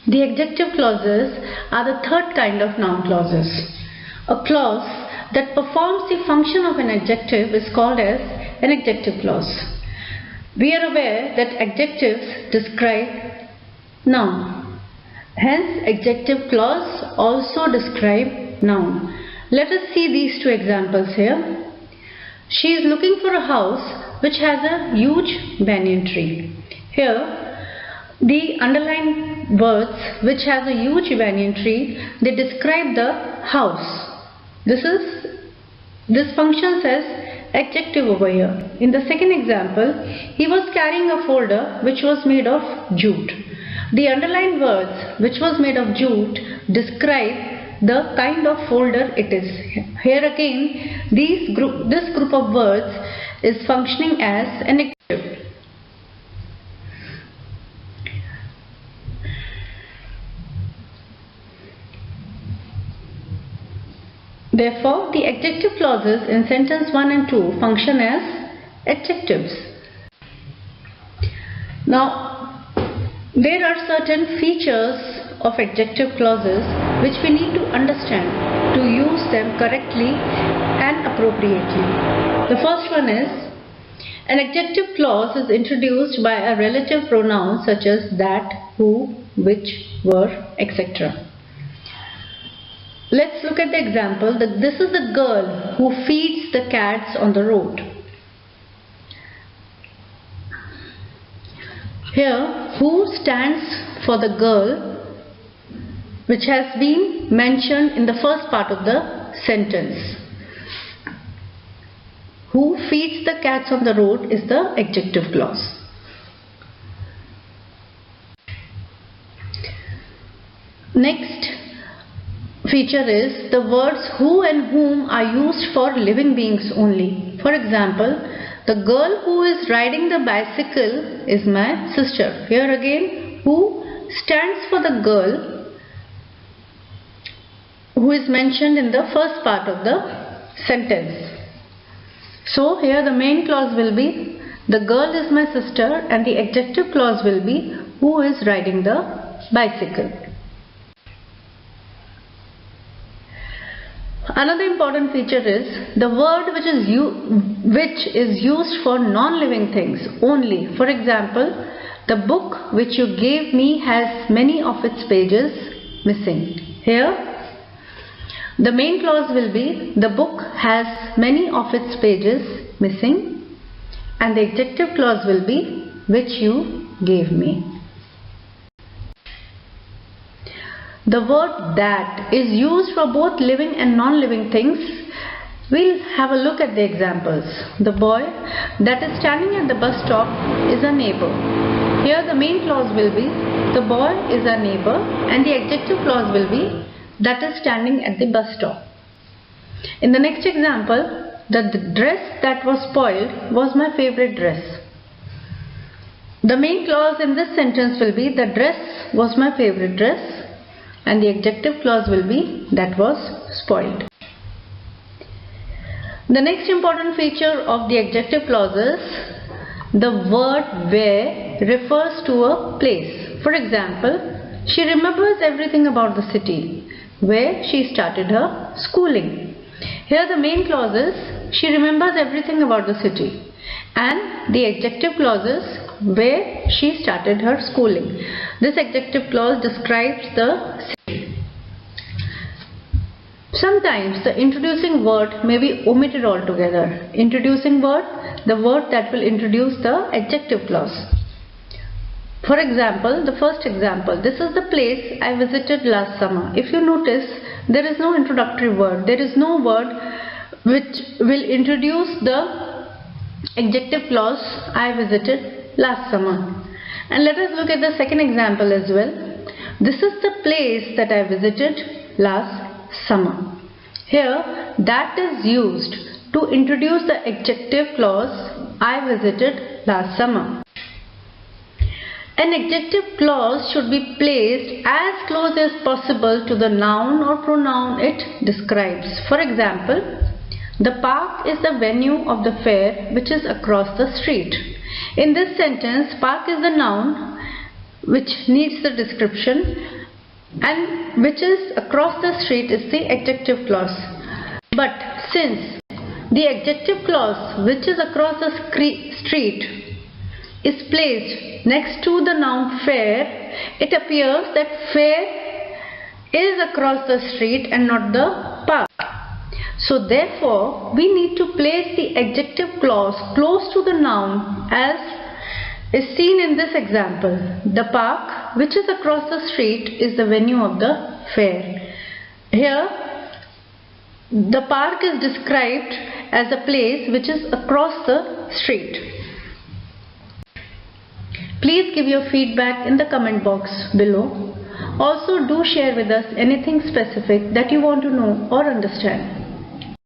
The adjective clauses are the third kind of noun clauses. A clause that performs the function of an adjective is called as an adjective clause. We are aware that adjectives describe noun. Hence, adjective clause also describe noun. Let us see these two examples here. She is looking for a house which has a huge banyan tree. Here, the underlined words which has a huge banyan tree, they describe the house. This functions as adjective over here. In the second example, he was carrying a folder which was made of jute. The underlined words which was made of jute describe the kind of folder it is. Here again, this group of words is functioning as an adjective. Therefore, the adjective clauses in sentence 1 and 2 function as adjectives. Now, there are certain features of adjective clauses which we need to understand to use them correctly and appropriately. The first one is, an adjective clause is introduced by a relative pronoun such as that, who, which, were, etc. Let's look at the example. This is the girl who feeds the cats on the road. Here, who stands for the girl, which has been mentioned in the first part of the sentence. Who feeds the cats on the road is the adjective clause. Next feature is the words who and whom are used for living beings only. For example, the girl who is riding the bicycle is my sister. Here again, who stands for the girl who is mentioned in the first part of the sentence. So here the main clause will be the girl is my sister, and the adjective clause will be who is riding the bicycle. Another important feature is the word which is used for non-living things only. For example, the book which you gave me has many of its pages missing. Here, the main clause will be the book has many of its pages missing, and the adjective clause will be which you gave me. The word that is used for both living and non-living things. We'll have a look at the examples. The boy that is standing at the bus stop is a neighbor. Here the main clause will be the boy is a neighbor, and the adjective clause will be that is standing at the bus stop. In the next example, the dress that was spoiled was my favorite dress. The main clause in this sentence will be the dress was my favorite dress, and the adjective clause will be that was spoiled. The next important feature of the adjective clause is the word where refers to a place. For example, she remembers everything about the city where she started her schooling. Here the main clause is she remembers everything about the city, and the adjective clause is where she started her schooling. This adjective clause describes the city. Sometimes the introducing word may be omitted altogether. Introducing word, the word that will introduce the adjective clause. For example, the first example, this is the place I visited last summer. If you notice, there is no introductory word. There is no word which will introduce the adjective clause I visited last summer. And let us look at the second example as well. This is the place that I visited last summer. Here, that is used to introduce the adjective clause I visited last summer. An adjective clause should be placed as close as possible to the noun or pronoun it describes. For example, the park is the venue of the fair which is across the street. In this sentence, park is the noun which needs the description, and which is across the street is the adjective clause. But since the adjective clause which is across the street is placed next to the noun fair, it appears that fair is across the street and not the park. So therefore, we need to place the adjective clause close to the noun as is seen in this example. The park which is across the street is the venue of the fair. Here, the park is described as a place which is across the street. Please give your feedback in the comment box below. Also, do share with us anything specific that you want to know or understand.